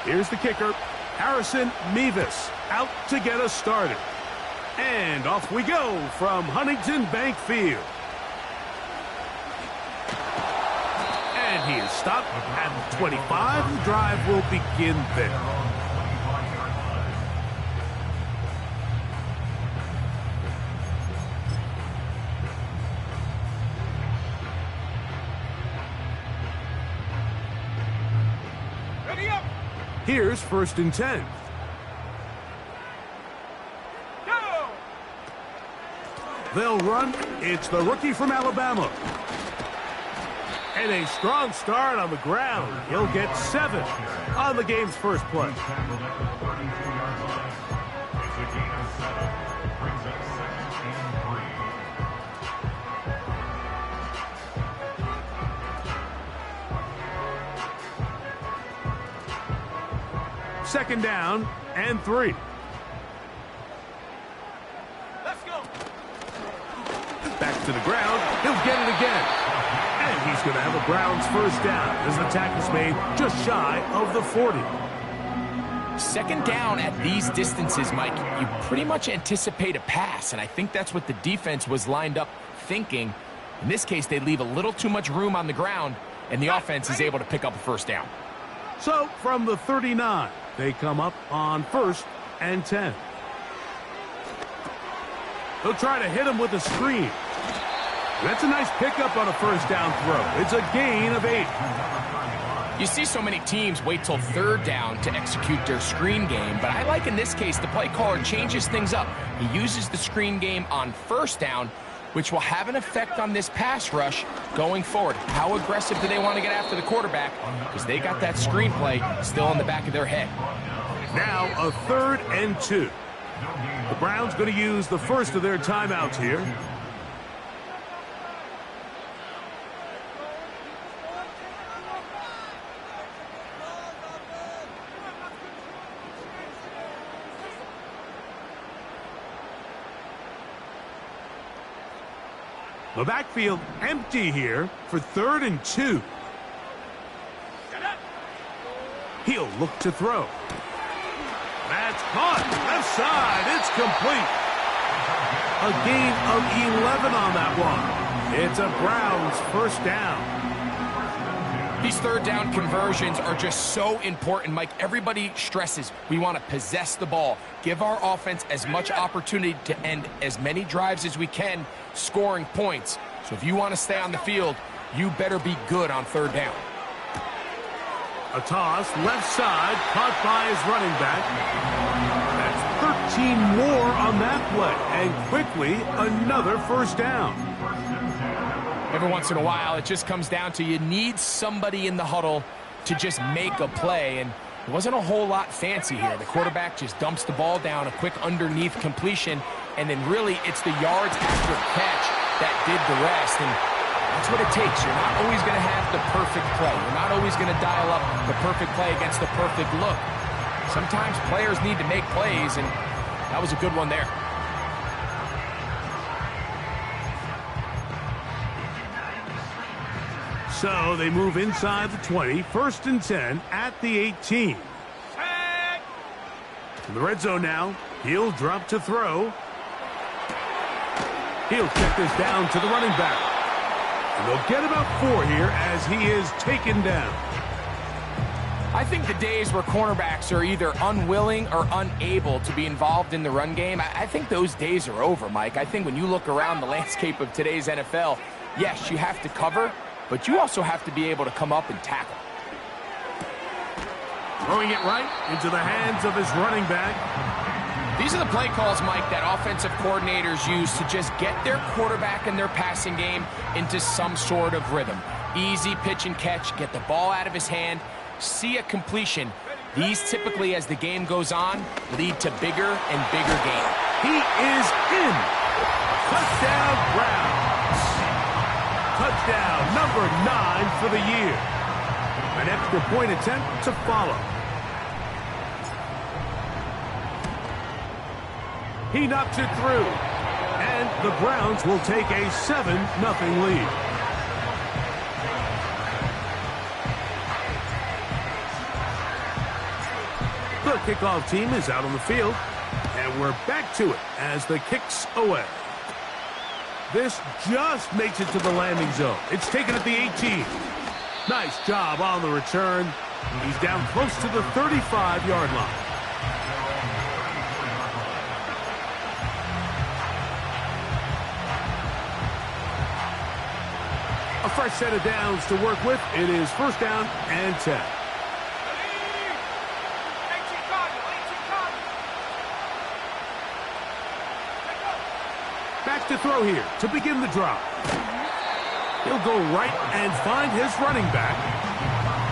Here's the kicker, Harrison Mevis, out to get us started. And off we go from Huntington Bank Field. And he is stopped at the 25. The drive will begin there. Here's 1st and 10. Go! They'll run. It's the rookie from Alabama. And a strong start on the ground. He'll get 7 on the game's first play. Second down and 3. Let's go. Back to the ground. He'll get it again. And he's going to have a Browns first down as the tackle's made just shy of the 40. Second down at these distances, Mike, you pretty much anticipate a pass, and I think that's what the defense was lined up thinking. In this case, they leave a little too much room on the ground, and the offense is able to pick up a first down. So from the 39, they come up on 1st and 10. They'll try to hit him with a screen. That's a nice pickup on a first down throw. It's a gain of 8. You see so many teams wait till 3rd down to execute their screen game, but I like in this case the play caller changes things up. He uses the screen game on 1st down, which will have an effect on this pass rush going forward. How aggressive do they want to get after the quarterback? Because they got that screenplay still in the back of their head. Now a 3rd and 2. The Browns going to use the first of their timeouts here. The backfield empty here for 3rd and 2. He'll look to throw. That's caught. Left side. It's complete. A gain of 11 on that one. It's a Browns first down. These 3rd down conversions are just so important, Mike. Everybody stresses we want to possess the ball, give our offense as much opportunity to end as many drives as we can, scoring points. So if you want to stay on the field, you better be good on 3rd down. A toss, left side, caught by his running back. That's 13 more on that play, and quickly another first down. Every once in a while, it just comes down to you need somebody in the huddle to just make a play, and it wasn't a whole lot fancy here. The quarterback just dumps the ball down, a quick underneath completion, and then really it's the yards after catch that did the rest, and that's what it takes. You're not always going to have the perfect play. You're not always going to dial up the perfect play against the perfect look. Sometimes players need to make plays, and that was a good one there. So they move inside the 20, 1st and 10 at the 18. In the red zone now, he'll drop to throw. He'll check this down to the running back. And they'll get about 4 here as he is taken down. I think the days where cornerbacks are either unwilling or unable to be involved in the run game, I think those days are over, Mike. I think when you look around the landscape of today's NFL, yes, you have to cover, but you also have to be able to come up and tackle. Throwing it right into the hands of his running back. These are the play calls, Mike, that offensive coordinators use to just get their quarterback and their passing game into some sort of rhythm. Easy pitch and catch, get the ball out of his hand, see a completion. These typically, as the game goes on, lead to bigger and bigger gains. He is in. Touchdown, Browns. Touchdown number 9 for the year. An extra point attempt to follow. He knocks it through. And the Browns will take a 7-0 lead. kickoff team is out on the field. And we're back to it as the kick's away. This just makes it to the landing zone. It's taken at the 18. Nice job on the return. He's down close to the 35-yard line. A fresh set of downs to work with. It is first down and 10. Back to throw here to begin the drive. He'll go right and find his running back.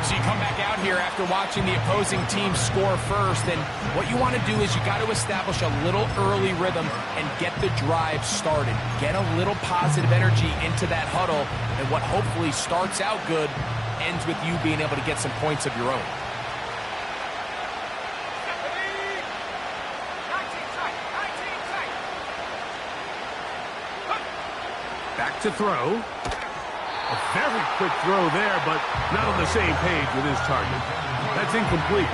So you come back out here after watching the opposing team score first, and what you want to do is you got to establish a little early rhythm and get the drive started. Get a little positive energy into that huddle, and what hopefully starts out good ends with you being able to get some points of your own. Back to throw. A very quick throw there, but not on the same page with his target. That's incomplete.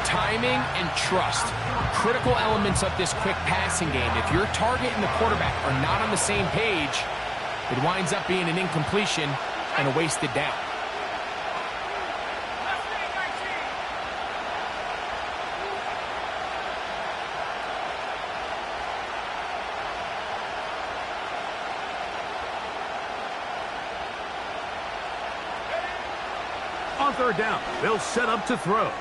Timing and trust, critical elements of this quick passing game. If your target and the quarterback are not on the same page, it winds up being an incompletion and a wasted down. On third down, they'll set up to throw.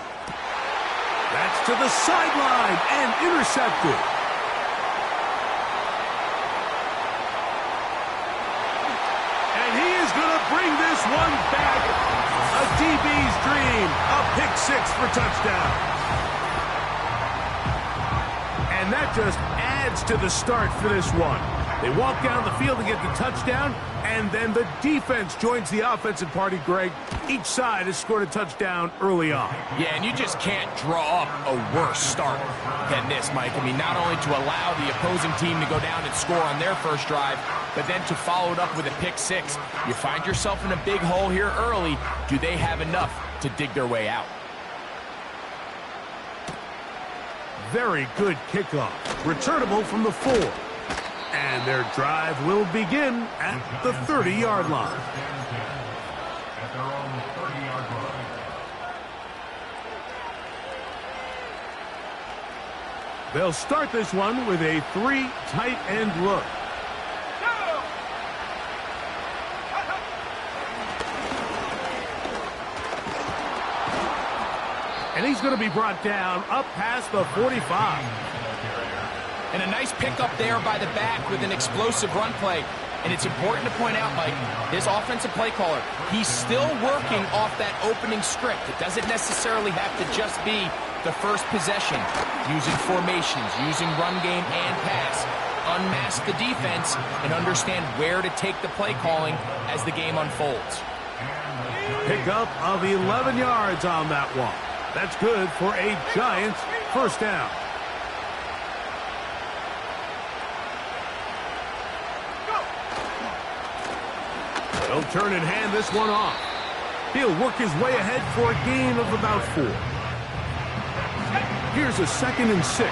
That's to the sideline and intercepted. And he is going to bring this one back. A DB's dream. A pick six for touchdown. And that just adds to the start for this one. They walk down the field to get the touchdown, and then the defense joins the offensive party, Greg. Each side has scored a touchdown early on. Yeah, and you just can't draw up a worse start than this, Mike. I mean, not only to allow the opposing team to go down and score on their first drive, but then to follow it up with a pick six. You find yourself in a big hole here early. Do they have enough to dig their way out? Very good kickoff. Returnable from the 4. And their drive will begin at the 30-yard line. They'll start this one with a 3 tight end look. And he's going to be brought down up past the 45. And a nice pickup there by the back with an explosive run play. And it's important to point out, Mike, this offensive play caller, he's still working off that opening script. It doesn't necessarily have to just be the first possession. Using formations, using run game and pass. Unmask the defense and understand where to take the play calling as the game unfolds. Pickup of 11 yards on that one. That's good for a Giants first down. They'll turn and hand this one off. He'll work his way ahead for a gain of about 4. Here's a 2nd and 6.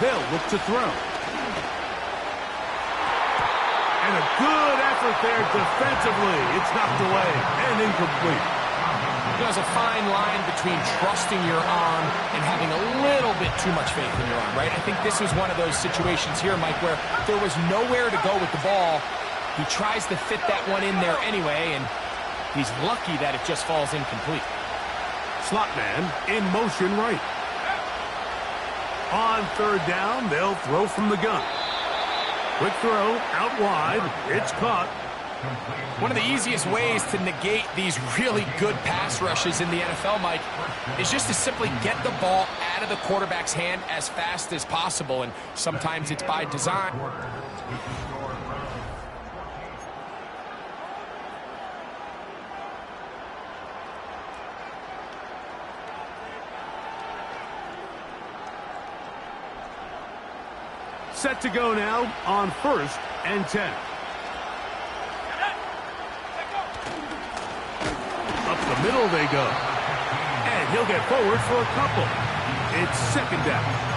They'll look to throw. And a good effort there defensively. It's knocked away and incomplete. There's a fine line between trusting your arm and having a little bit too much faith in your arm, right? I think this is one of those situations here, Mike, where there was nowhere to go with the ball. He tries to fit that one in there anyway, and he's lucky that it just falls incomplete. Slot man in motion right. On third down, they'll throw from the gun. Quick throw, out wide. It's caught. One of the easiest ways to negate these really good pass rushes in the NFL, Mike, is just to simply get the ball out of the quarterback's hand as fast as possible, and sometimes it's by design. Set to go now on 1st and 10. the middle they go. And he'll get forward for a couple. It's second down.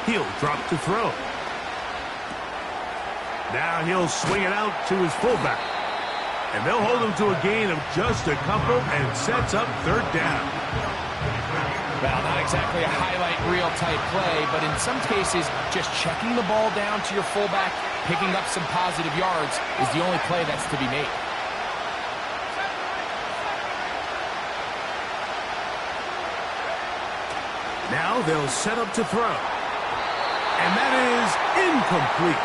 He'll drop to throw. Now he'll swing it out to his fullback. And they'll hold him to a gain of just a couple and sets up third down. Well, not exactly a highlight reel type play, but in some cases, just checking the ball down to your fullback, picking up some positive yards is the only play that's to be made. Now they'll set up to throw. And that is incomplete.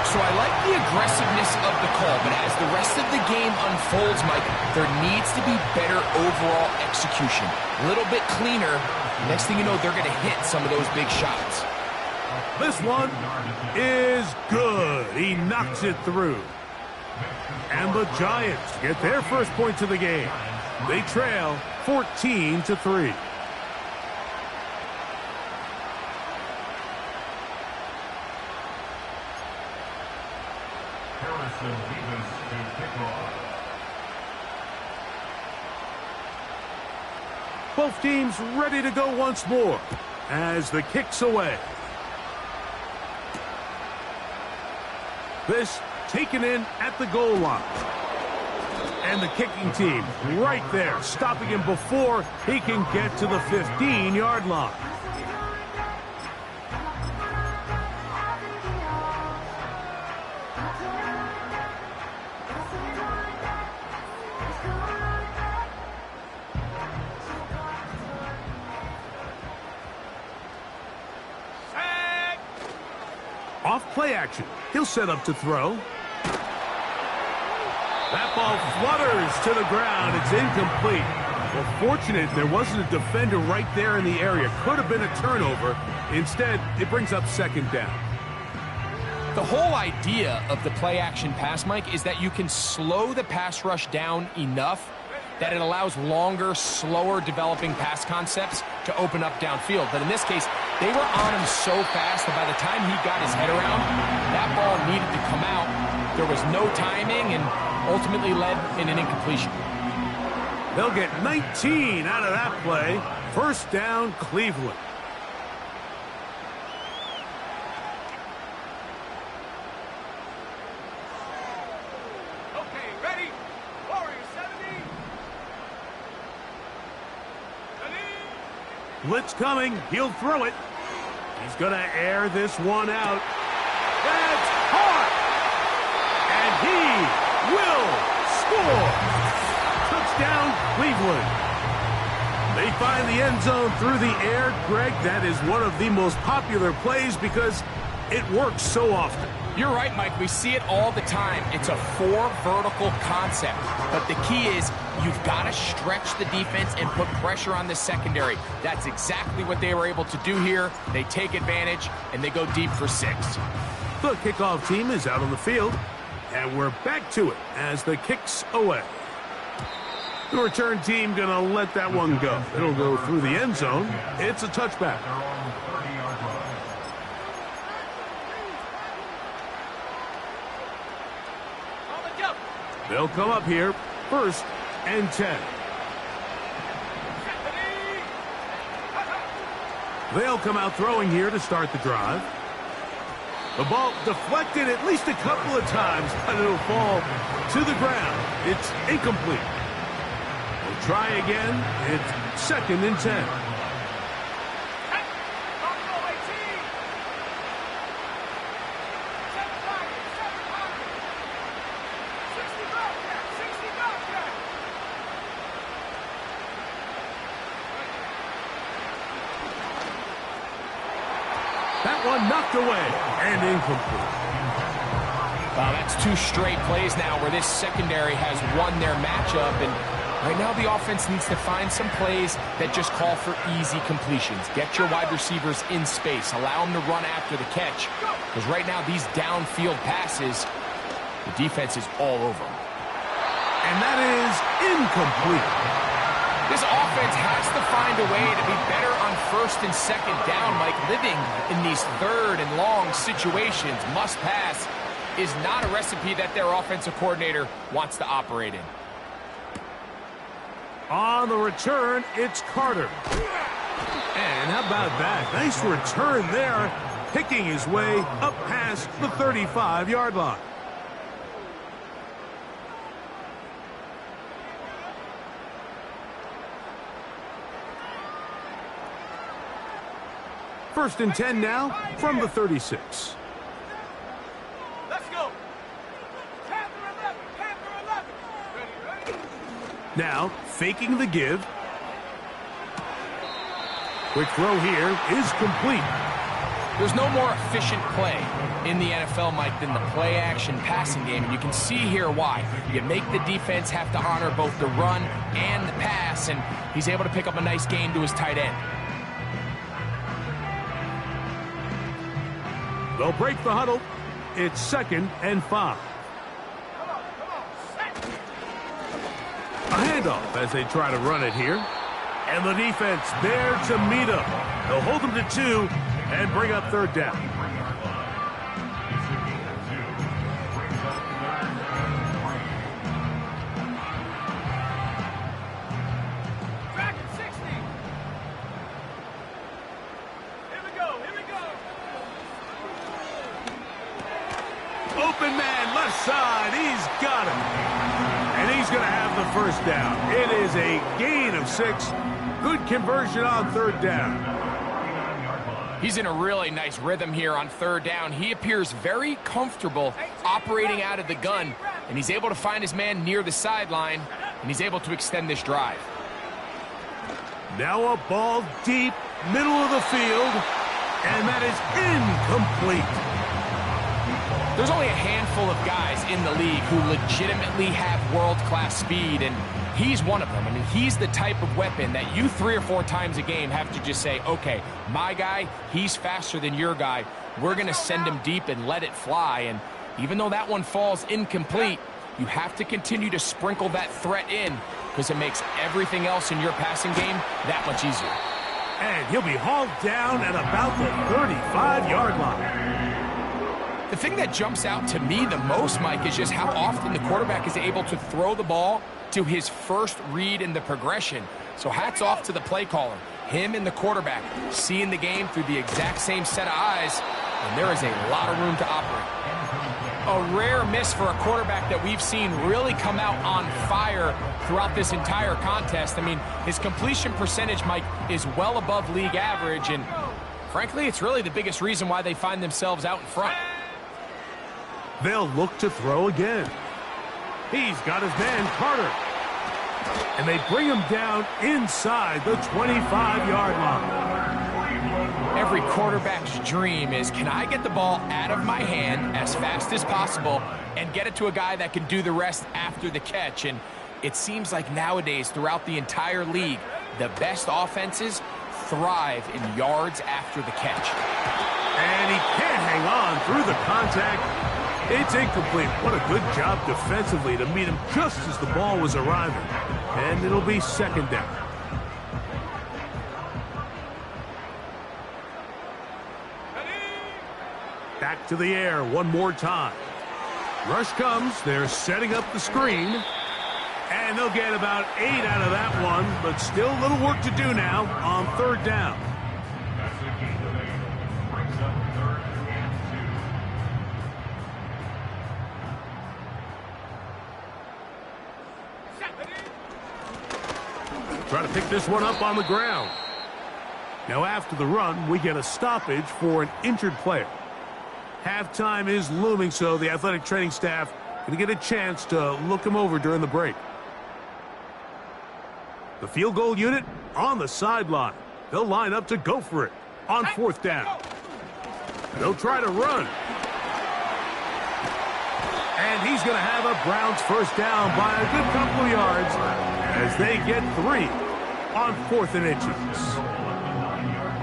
So I like the aggressiveness of the call, but as the rest of the game unfolds, Mike, there needs to be better overall execution. A little bit cleaner. Next thing you know, they're going to hit some of those big shots. This one is good. He knocks it through. And the Giants get their first points of the game. They trail 14-3. Both teams ready to go once more as the kick's away. This taken in at the goal line. And the kicking team right there, stopping him before he can get to the 15-yard line. Off play action. He'll set up to throw. That ball flutters to the ground. It's incomplete. Well, fortunate there wasn't a defender right there in the area. Could have been a turnover. Instead, it brings up second down. The whole idea of the play action pass, Mike, is that you can slow the pass rush down enough that it allows longer, slower developing pass concepts to open up downfield. But in this case, they were on him so fast that by the time he got his head around, that ball needed to come out. There was no timing and ultimately led in an incompletion. They'll get 19 out of that play. First down, Cleveland. Okay, ready? Warrior 70. Blitz coming. He'll throw it. He's going to air this one out. That's hard. And he will score. Touchdown, Cleveland. They find the end zone through the air. Greg, that is one of the most popular plays because it works so often. You're right, Mike. We see it all the time. It's a four vertical concept. But the key is you've got to stretch the defense and put pressure on the secondary. That's exactly what they were able to do here. They take advantage, and they go deep for 6. The kickoff team is out on the field, and we're back to it as the kick's away. The return team going to let that one go. It'll go through the end zone. It's a touchback. They'll come up here, 1st and 10. They'll come out throwing here to start the drive. The ball deflected at least a couple of times, but it'll fall to the ground. It's incomplete. They'll try again. It's 2nd and 10. That one knocked away and incomplete. Wow, that's 2 straight plays now where this secondary has won their matchup, and right now the offense needs to find some plays that just call for easy completions. Get your wide receivers in space. Allow them to run after the catch, because right now these downfield passes The defense is all over him. And that is incomplete. This offense has to find a way to be better on first and second down, Mike. Living in these third and long situations, must pass, is not a recipe that their offensive coordinator wants to operate in. On the return, it's Carter. And how about that? Nice return there, picking his way up past the 35-yard line. First and 10 now from the 36. Let's go. Panther 11. Panther 11. Ready. Now, faking the give. Quick throw here is complete. There's no more efficient play in the NFL, Mike, than the play-action passing game, and you can see here why. You make the defense have to honor both the run and the pass, and he's able to pick up a nice gain to his tight end. They'll break the huddle. It's 2nd and 5. A handoff as they try to run it here. And the defense there to meet them. They'll hold them to 2 and bring up 3rd down. Back at 60. Here we go. Here we go. Open man, left side. He's got him. And he's going to have the 1st down. It is a gain of 6. Good conversion on 3rd down. He's in a really nice rhythm here on 3rd down. He appears very comfortable operating out of the gun, and he's able to find his man near the sideline, and he's able to extend this drive. Now a ball deep, middle of the field, and that is incomplete. There's only a handful of guys in the league who legitimately have world-class speed, and he's one of them. I mean, he's the type of weapon that you 3 or 4 times a game have to just say, okay, my guy, he's faster than your guy. We're going to send him deep and let it fly. And even though that one falls incomplete, you have to continue to sprinkle that threat in because it makes everything else in your passing game that much easier. And he'll be hauled down at about the 35-yard line. The thing that jumps out to me the most, Mike, is just how often the quarterback is able to throw the ball to his first read in the progression. So hats off to the play caller. Him and the quarterback seeing the game through the exact same set of eyes, and there is a lot of room to operate. A rare miss for a quarterback that we've seen really come out on fire throughout this entire contest. I mean, his completion percentage, Mike, is well above league average, and frankly, it's really the biggest reason why they find themselves out in front. They'll look to throw again. He's got his man, Carter. And they bring him down inside the 25-yard line. Every quarterback's dream is, can I get the ball out of my hand as fast as possible and get it to a guy that can do the rest after the catch? And it seems like nowadays, throughout the entire league, the best offenses thrive in yards after the catch. And he can't hang on through the contact. It's incomplete. What a good job defensively to meet him just as the ball was arriving. And it'll be 2nd down. Back to the air one more time. Rush comes. They're setting up the screen. And they'll get about 8 out of that one, but still a little work to do now on 3rd down. Trying to pick this one up on the ground. Now after the run, we get a stoppage for an injured player. Halftime is looming, so the athletic training staff going to get a chance to look him over during the break. The field goal unit on the sideline. They'll line up to go for it on 4th down. They'll try to run. And he's going to have a Browns 1st down by a good couple of yards as they get 3 on 4th and inches.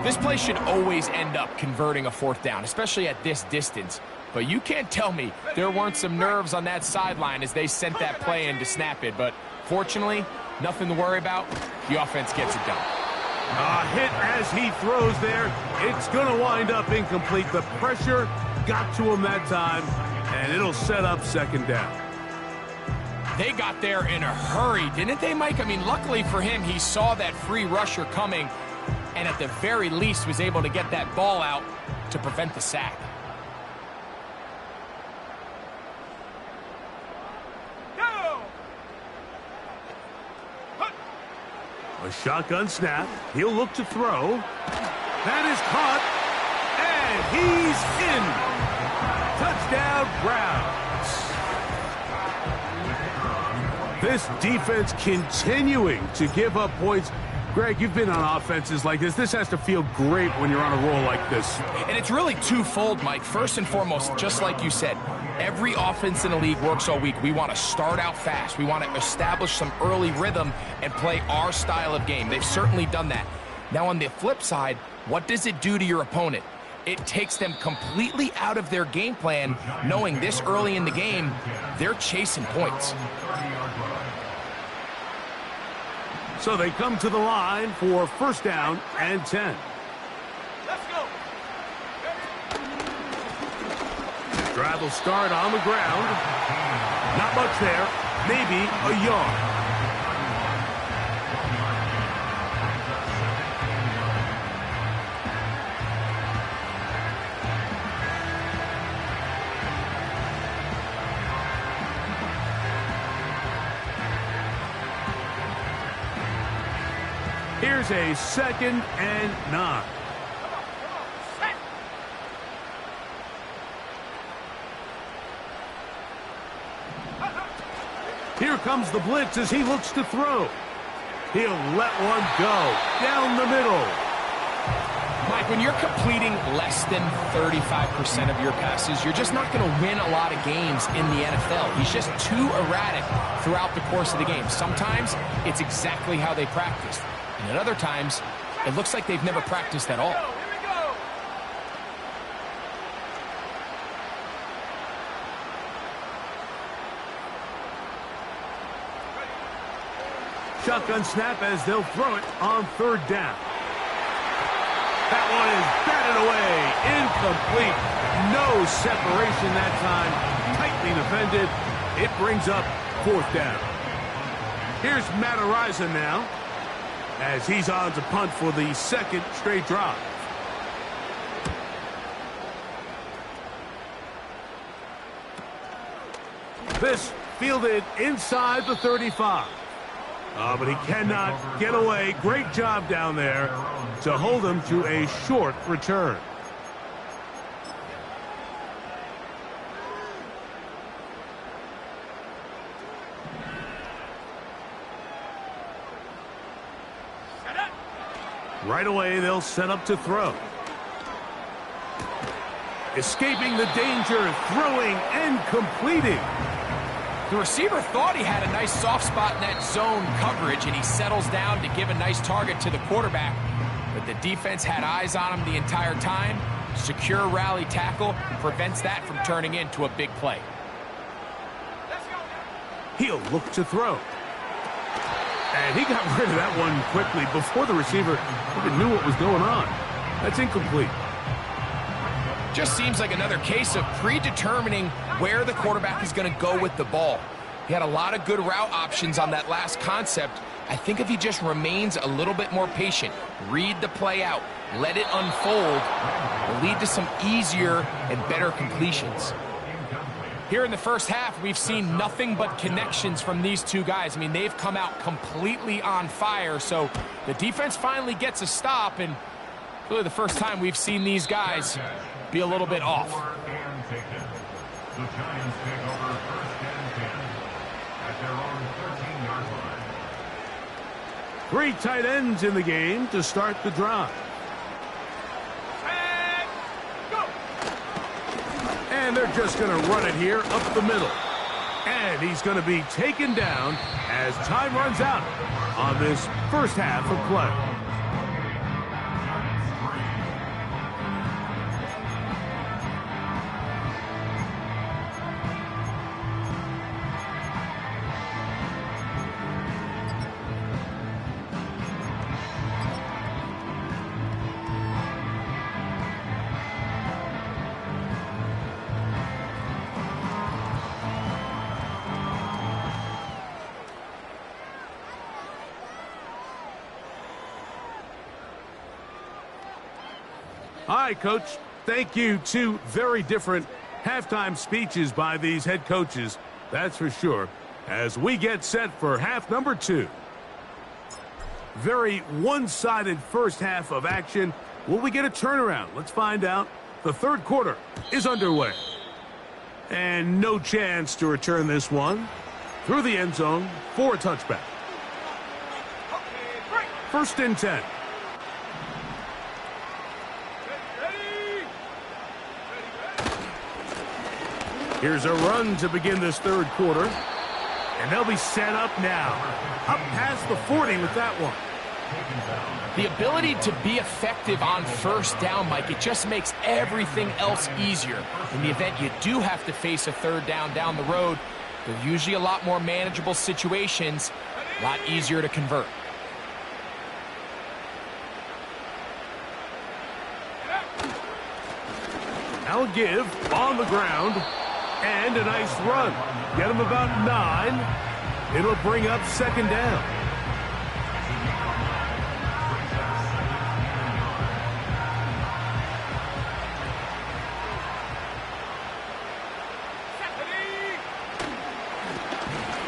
This play should always end up converting a fourth down, especially at this distance. But you can't tell me there weren't some nerves on that sideline as they sent that play in to snap it. But fortunately, nothing to worry about. The offense gets it done. A hit as he throws there. It's going to wind up incomplete. The pressure got to him that time, and it'll set up second down. They got there in a hurry, didn't they, Mike? I mean, luckily for him, he saw that free rusher coming, and at the very least was able to get that ball out to prevent the sack. A shotgun snap. He'll look to throw. That is caught. And he's in. Touchdown, Browns. This defense continuing to give up points. Greg, you've been on offenses like this. This has to feel great when you're on a roll like this. And it's really twofold, Mike. First and foremost, just like you said, every offense in the league works all week. We want to start out fast. We want to establish some early rhythm and play our style of game. They've certainly done that. Now, on the flip side, what does it do to your opponent? It takes them completely out of their game plan, knowing this early in the game, they're chasing points. So they come to the line for first down and 10. Let's go. Drive will start on the ground. Not much there. Maybe a yard. Here's a 2nd and 9. Here comes the blitz as he looks to throw. He'll let one go down the middle. Mike, when you're completing less than 35% of your passes, you're just not going to win a lot of games in the NFL. He's just too erratic throughout the course of the game. Sometimes it's exactly how they practiced. And at other times, it looks like they've never practiced at all. Here we go. Shotgun snap as they'll throw it on 3rd down. That one is batted away. Incomplete. No separation that time. Tightly defended. It brings up 4th down. Here's Matt Araiza now, as he's on to punt for the 2nd straight drive. This fielded inside the 35. But he cannot get away. Great job down there to hold him to a short return. Right away, they'll set up to throw. Escaping the danger, throwing and completing. The receiver thought he had a nice soft spot in that zone coverage, and he settles down to give a nice target to the quarterback. But the defense had eyes on him the entire time. Secure rally tackle prevents that from turning into a big play. He'll look to throw. And he got rid of that one quickly before the receiver even knew what was going on. That's incomplete. Just seems like another case of predetermining where the quarterback is going to go with the ball. He had a lot of good route options on that last concept. I think if he just remains a little bit more patient, read the play out, let it unfold, will lead to some easier and better completions. Here in the first half, we've seen nothing but connections from these two guys. I mean, they've come out completely on fire, so the defense finally gets a stop, and really the first time we've seen these guys be a little bit off. The Giants take over 1st and 10 at their own 13-yard line. 3 tight ends in the game to start the drive. And go. And they're just going to run it here up the middle. And he's going to be taken down as time runs out on this first half of play. Hi, Coach. Thank you. Two very different halftime speeches by these head coaches, that's for sure, as we get set for half number 2. Very one-sided first half of action. Will we get a turnaround? Let's find out. The third quarter is underway. And no chance to return this one. Through the end zone for a touchback. First and 10. Here's a run to begin this third quarter. And they'll be set up now. Up past the 40 with that one. The ability to be effective on first down, Mike, it just makes everything else easier. In the event you do have to face a third down the road, they're usually a lot more manageable situations, a lot easier to convert. Now a give on the ground. And a nice run. Get him about 9. It'll bring up second down.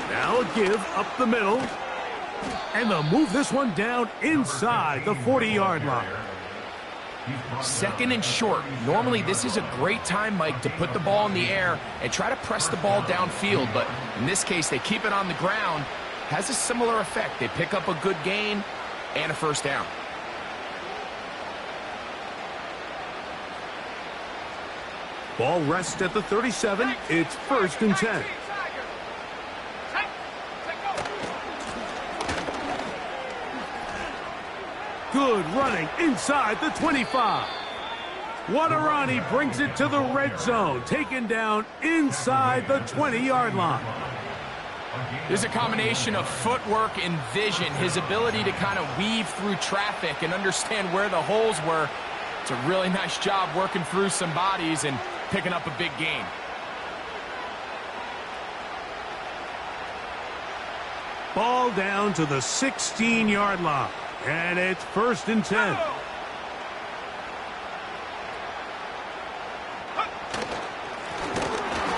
Now a give up the middle. And they'll move this one down inside the 40-yard line. Second and short. Normally, this is a great time, Mike, to put the ball in the air and try to press the ball downfield. But in this case, they keep it on the ground. Has a similar effect. They pick up a good gain and a first down. Ball rests at the 37. It's first and 10. Good running inside the 25. Wadarani brings it to the red zone, taken down inside the 20-yard line. There's a combination of footwork and vision, his ability to kind of weave through traffic and understand where the holes were. It's a really nice job working through some bodies and picking up a big gain. Ball down to the 16-yard line. And it's first and 10.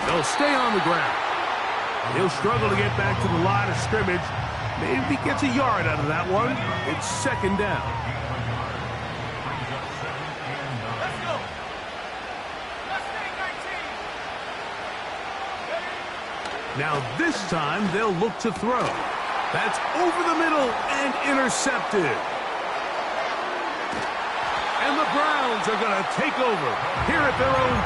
They'll stay on the ground. He'll struggle to get back to the line of scrimmage. Maybe gets a yard out of that one. It's second down. Let's go. Let's stay 19. Now this time they'll look to throw. That's over the middle and intercepted. And the Browns are going to take over here at their own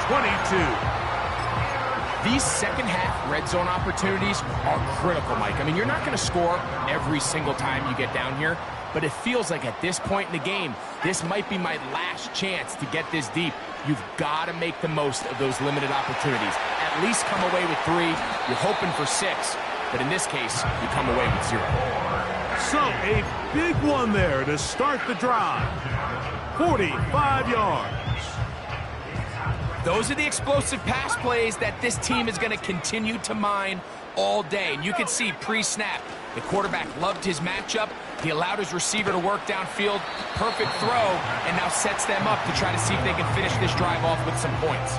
22. These second half red zone opportunities are critical, Mike. I mean, you're not going to score every single time you get down here, but it feels like at this point in the game, this might be my last chance to get this deep. You've got to make the most of those limited opportunities. At least come away with 3. You're hoping for 6. But in this case, you come away with 0. So, a big one there to start the drive. 45 yards. Those are the explosive pass plays that this team is going to continue to mine all day. And you can see pre-snap, the quarterback loved his matchup. He allowed his receiver to work downfield. Perfect throw, and now sets them up to try to see if they can finish this drive off with some points.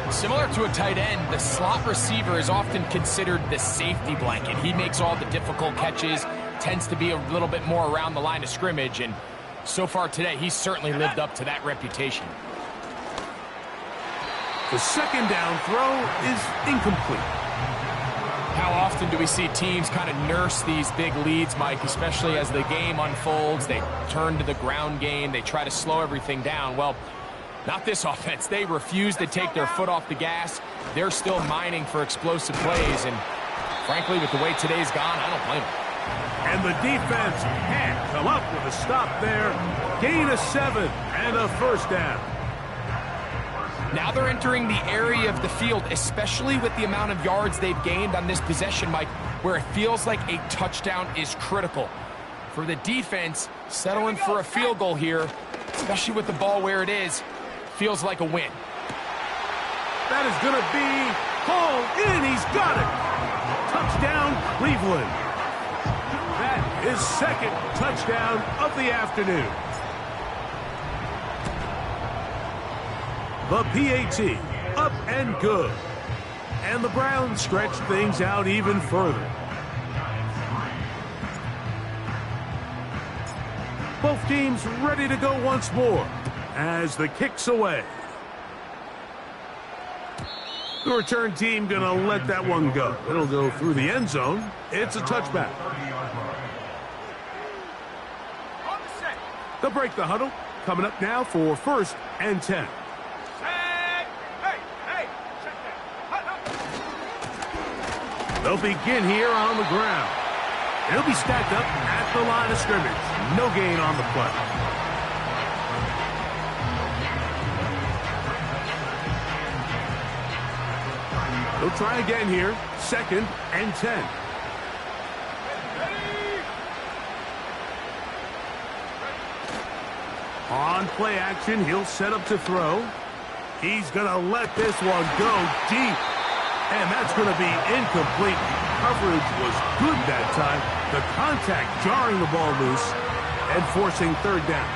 Similar to a tight end, the slot receiver is often considered the safety blanket. He makes all the difficult catches, tends to be a little bit more around the line of scrimmage, and so far today, he's certainly lived up to that reputation. The second down throw is incomplete. How often do we see teams kind of nurse these big leads, Mike, especially as the game unfolds? They turn to the ground game. They try to slow everything down. Well, not this offense. They refuse to take their foot off the gas. They're still mining for explosive plays, and frankly, with the way today's gone, I don't blame them. And the defense can't come up with a stop there. Gain of 7 and a first down. Now they're entering the area of the field, especially with the amount of yards they've gained on this possession, Mike, where it feels like a touchdown is critical. For the defense, settling for a field goal here, especially with the ball where it is, feels like a win. That is going to be called in. He's got it. Touchdown, Cleveland. That is second touchdown of the afternoon. The PAT, up and good. And the Browns stretch things out even further. Both teams ready to go once more as the kick's away. The return team going to let that one go. It'll go through the end zone. It's a touchback. They'll break the huddle. Coming up now for 1st and 10. They'll begin here on the ground. It'll be stacked up at the line of scrimmage. No gain on the play. They'll try again here. 2nd and 10. On play action, he'll set up to throw. He's going to let this one go deep. And that's going to be incomplete. Coverage was good that time. The contact jarring the ball loose and forcing 3rd down.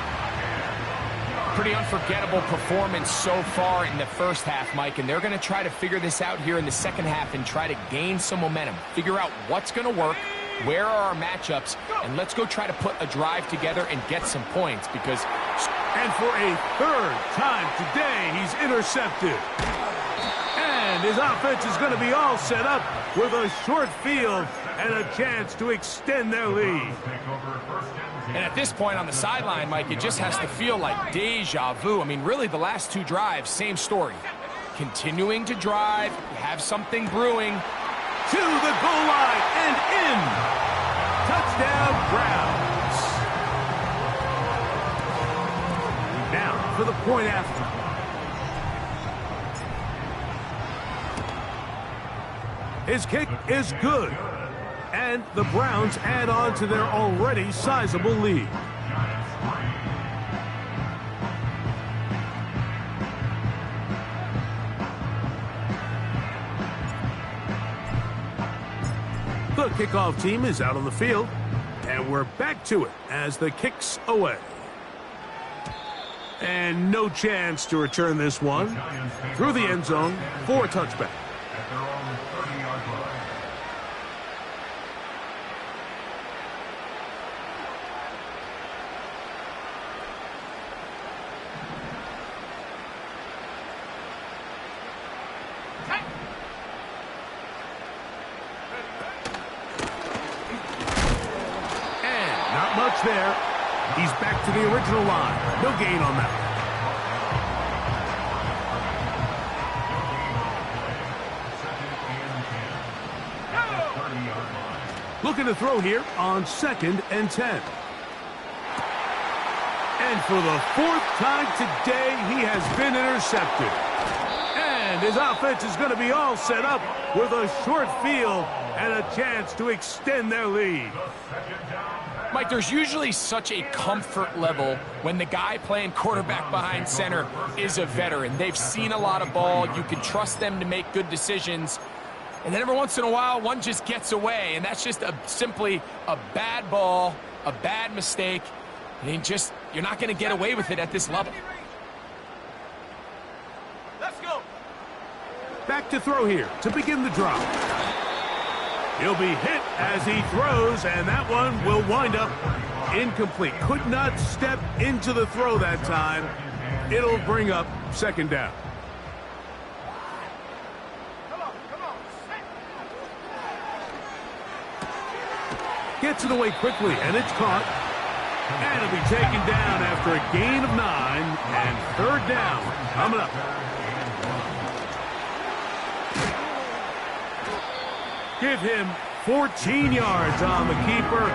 Pretty unforgettable performance so far in the first half, Mike, and they're going to try to figure this out here in the second half and try to gain some momentum. Figure out what's going to work, where are our matchups, and let's go try to put a drive together and get some points because... And for a 3rd time today, he's intercepted. And his offense is going to be all set up with a short field and a chance to extend their lead. And at this point on the sideline, Mike, it just has to feel like deja vu. I mean, really, the last 2 drives, same story. Continuing to drive, have something brewing. To the goal line and in. Touchdown, Browns. Now for the point after. His kick is good. And the Browns add on to their already sizable lead. The kickoff team is out on the field, and we're back to it as the kick's away. And no chance to return this one through the end zone for a touchback. At their own 30-yard line. And not much there. He's back to the original line. No gain on that. Looking to throw here on 2nd and 10. And for the 4th time today, he has been intercepted. And his offense is going to be all set up with a short field and a chance to extend their lead. Mike, there's usually such a comfort level when the guy playing quarterback behind center is a veteran. They've seen a lot of ball. You can trust them to make good decisions. And then every once in a while, one just gets away, and that's just simply a bad ball, a bad mistake. And you're not going to get away with it at this level. Let's go. Back to throw here to begin the drive. He'll be hit as he throws, and that one will wind up incomplete. Could not step into the throw that time. It'll bring up 2nd down. Gets it away quickly, and it's caught. And it'll be taken down after a gain of 9, and 3rd down coming up. Give him 14 yards on the keeper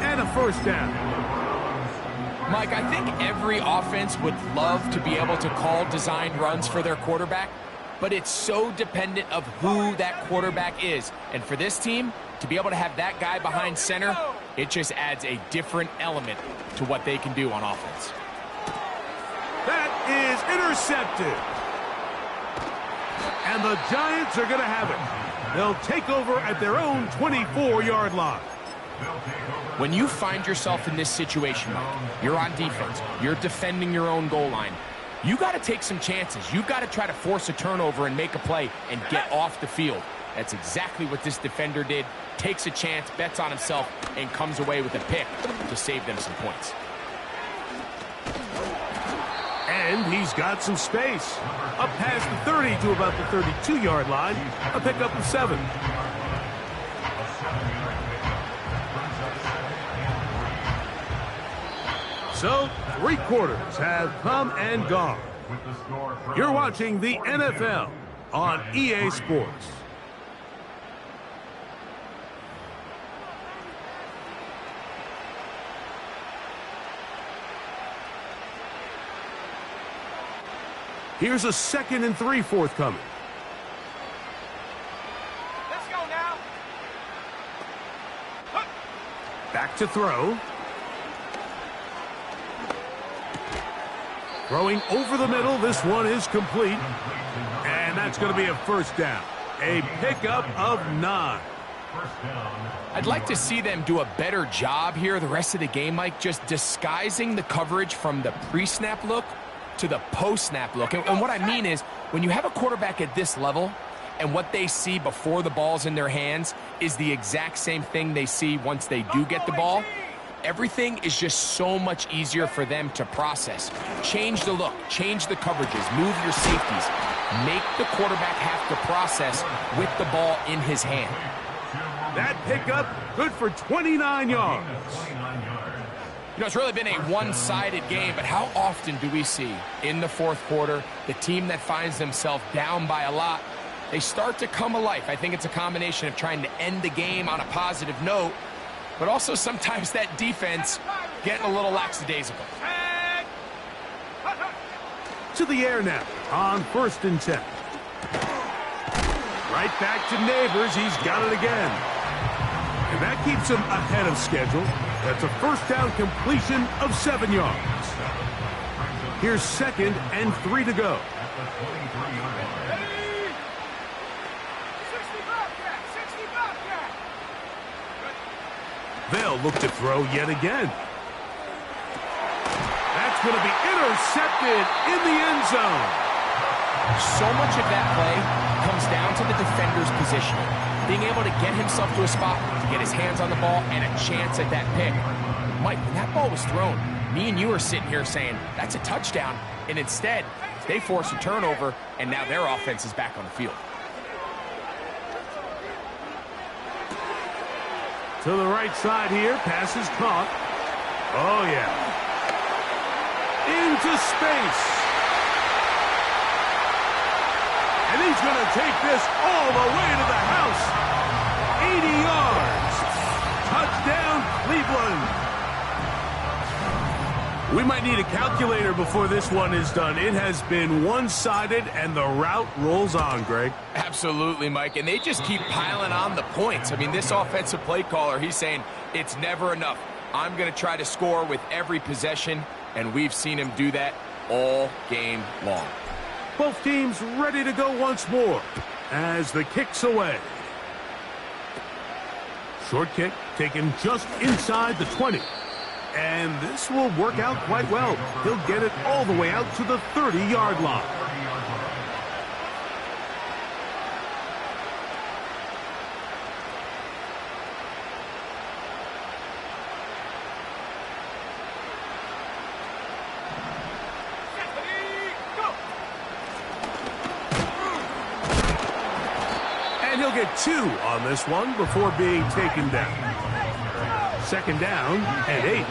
and a 1st down. Mike, I think every offense would love to be able to call designed runs for their quarterback, but it's so dependent of who that quarterback is. And for this team, to be able to have that guy behind center, it just adds a different element to what they can do on offense. That is intercepted. And the Giants are going to have it. They'll take over at their own 24-yard line. When you find yourself in this situation, Mike, you're on defense, you're defending your own goal line, You got to take some chances. You've got to try to force a turnover and make a play and get off the field. That's exactly what this defender did. Takes a chance, bets on himself, and comes away with a pick to save them some points. And he's got some space. Up past the 30 to about the 32-yard line. A pickup of 7. So, 3 quarters have come and gone. You're watching the NFL on EA Sports. Here's a 2nd and 3 forthcoming. Let's go now. Back to throw. Throwing over the middle. This one is complete. And that's going to be a first down. A pickup of 9. I'd like to see them do a better job here the rest of the game, Mike, just disguising the coverage from the pre-snap look to the post-snap look. And what I mean is, when you have a quarterback at this level and what they see before the ball's in their hands is the exact same thing they see once they do get the ball, everything is just so much easier for them to process. Change the look, change the coverages, move your safeties. Make the quarterback have to process with the ball in his hand. That pickup, good for 29 yards. You know, it's really been a one-sided game, but how often do we see in the fourth quarter the team that finds themselves down by a lot, they start to come alive? I think it's a combination of trying to end the game on a positive note, but also sometimes that defense getting a little lackadaisical. To the air now on 1st and 10. Right back to Neighbors. He's got it again. And that keeps him ahead of schedule. That's a first down completion of 7 yards. Here's 2nd and 3 to go. They'll look to throw yet again. That's going to be intercepted in the end zone. So much of that play comes down to the defender's positioning. Being able to get himself to a spot, to get his hands on the ball, and a chance at that pick. Mike, when that ball was thrown, me and you are sitting here saying, that's a touchdown. And instead, they force a turnover, and now their offense is back on the field. To the right side here, pass is caught. Oh, yeah. Into space. And he's going to take this all the way to the house. 80 yards. Touchdown, Cleveland. We might need a calculator before this one is done. It has been one-sided, and the route rolls on, Greg. Absolutely, Mike, and they just keep piling on the points. I mean, this offensive play caller, he's saying it's never enough. I'm going to try to score with every possession, and we've seen him do that all game long. Both teams ready to go once more as the kick's away. Short kick taken just inside the 20. And this will work out quite well. He'll get it all the way out to the 30-yard line. And he'll get 2 on this one before being taken down. 2nd down and 8.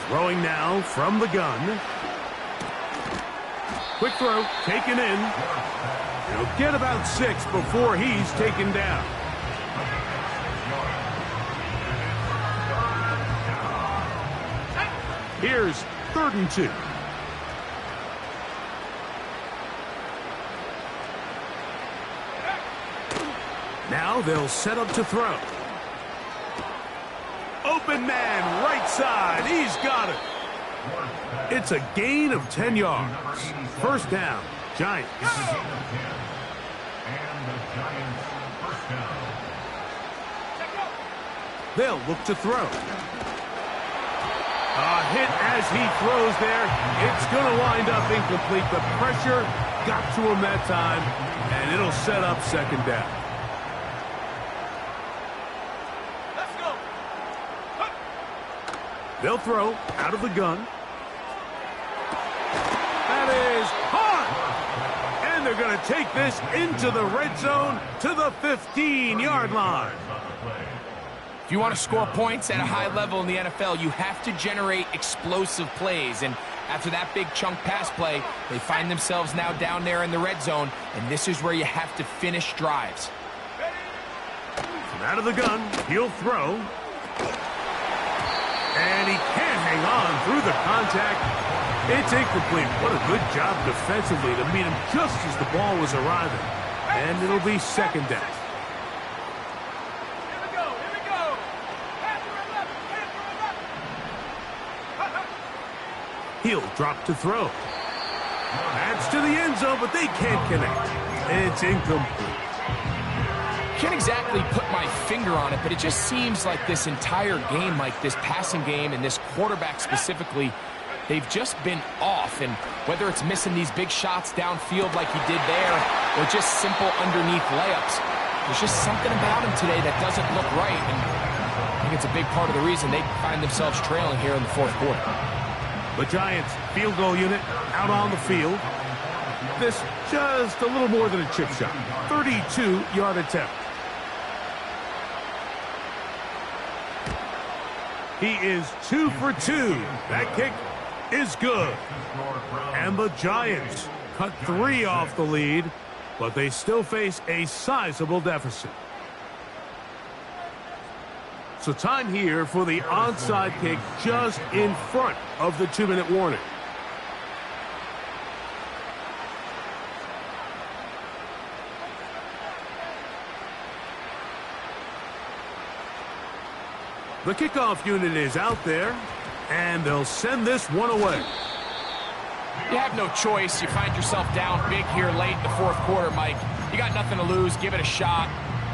Throwing now from the gun. Quick throw, taken in. He'll get about 6 before he's taken down. Here's 3rd and 2. Now they'll set up to throw. Open man, right side. He's got it. It's a gain of 10 yards. First down, Giants. They'll look to throw. A hit as he throws there. It's going to wind up incomplete. The pressure got to him that time, and it'll set up second down. Let's go. They'll throw out of the gun. That is hard. And they're going to take this into the red zone to the 15-yard line. If you want to score points at a high level in the NFL, you have to generate explosive plays. And after that big chunk pass play, they find themselves now down there in the red zone, and this is where you have to finish drives. From out of the gun, he'll throw. And he can't hang on through the contact. It's incomplete. What a good job defensively to meet him just as the ball was arriving. And it'll be second down. He'll drop to throw. That's to the end zone, but they can't connect. It's incomplete. Can't exactly put my finger on it, but it just seems like this entire game, like this passing game and this quarterback specifically, they've just been off. And whether it's missing these big shots downfield like he did there or just simple underneath layups, there's just something about him today that doesn't look right. And I think it's a big part of the reason they find themselves trailing here in the fourth quarter. The Giants field goal unit out on the field. This just a little more than a chip shot. 32-yard attempt. He is 2 for 2. That kick is good. And the Giants cut 3 off the lead, but they still face a sizable deficit. So time here for the onside kick just in front of the 2-minute warning. The kickoff unit is out there, and they'll send this one away. You have no choice. You find yourself down big here late in the fourth quarter, Mike. You got nothing to lose. Give it a shot.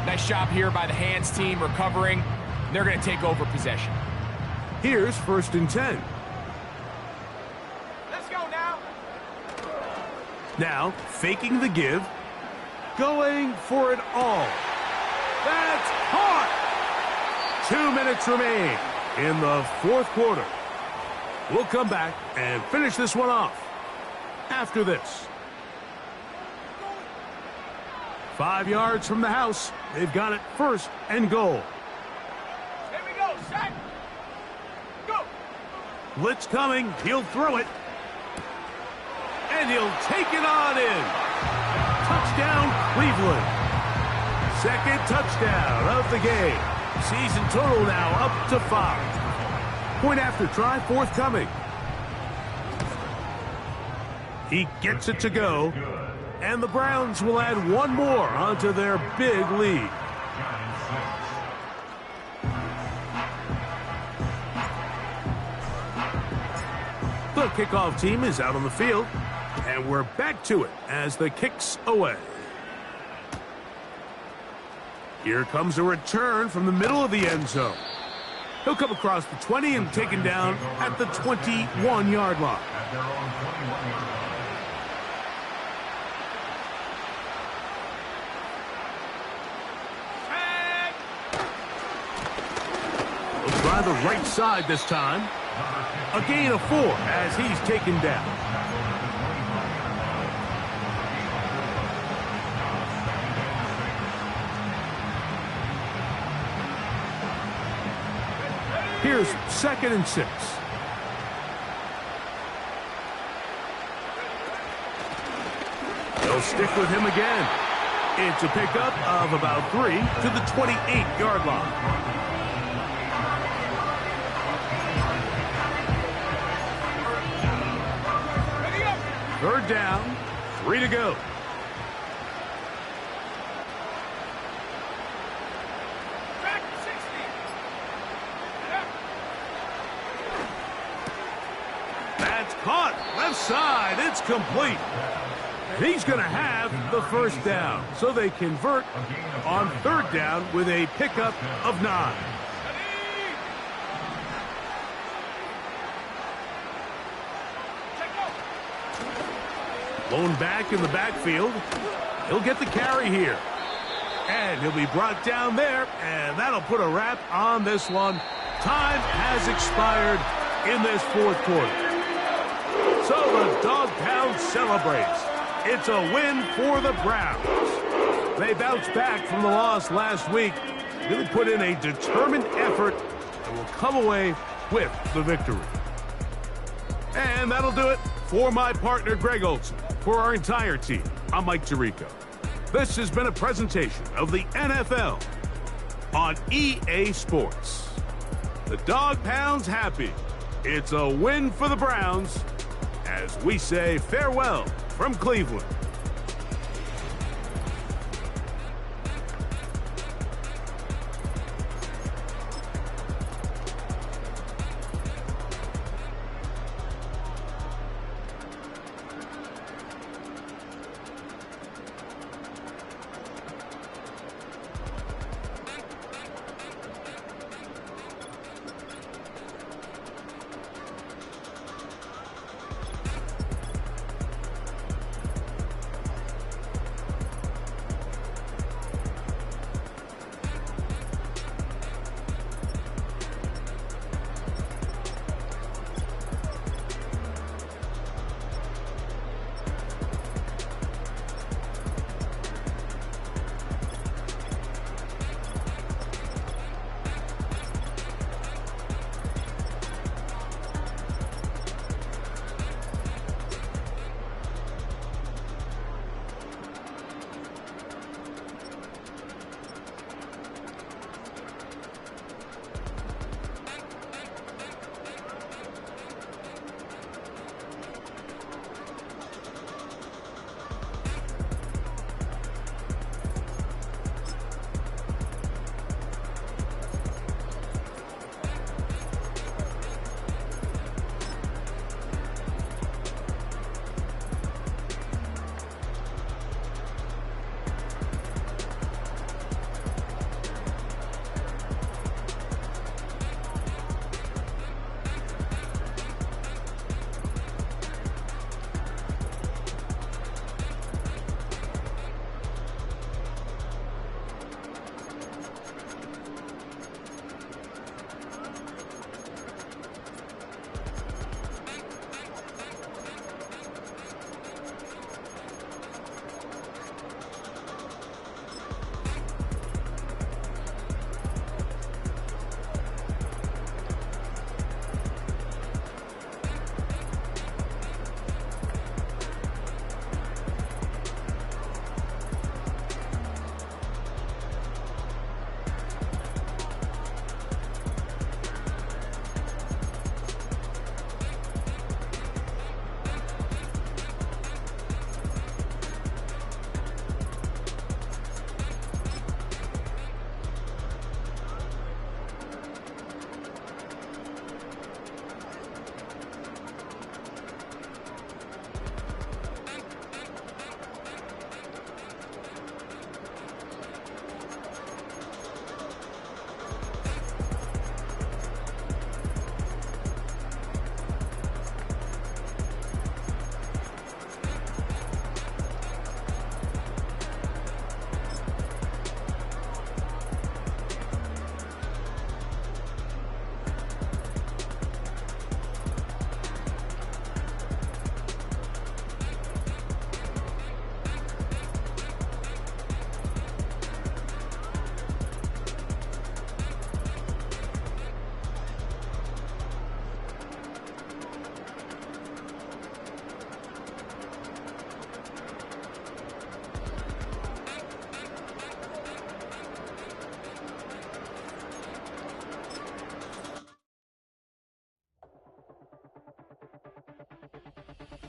Nice job here by the hands team recovering. They're going to take over possession. Here's 1st and 10. Let's go now. Now, faking the give. Going for it all. That's caught. 2 minutes remain in the fourth quarter. We'll come back and finish this one off after this. 5 yards from the house. They've got it 1st and goal. Here we go. Set. Go. Blitz coming. He'll throw it. And he'll take it on in. Touchdown, Cleveland. 2nd touchdown of the game. Season total now up to 5. Point after try forthcoming. He gets it to go. And the Browns will add one more onto their big lead. The kickoff team is out on the field. And we're back to it as the kick's away. Here comes a return from the middle of the end zone. He'll come across the 20 and taken down at the 21-yard line. He'll try the right side this time. A gain of 4 as he's taken down. Here's 2nd and 6. They'll stick with him again. It's a pickup of about 3 to the 28-yard line. Third down, 3 to go. Caught left side. It's complete. And he's going to have the 1st down. So they convert on 3rd down with a pickup of 9. Blown back in the backfield. He'll get the carry here. And he'll be brought down there, and that'll put a wrap on this one. Time has expired in this fourth quarter. So the Dog Pound celebrates. It's a win for the Browns. They bounced back from the loss last week, really put in a determined effort, and will come away with the victory. And that'll do it for my partner, Greg Olson. For our entire team, I'm Mike Tirico. This has been a presentation of the NFL on EA Sports. The Dog Pound's happy. It's a win for the Browns as we say farewell from Cleveland.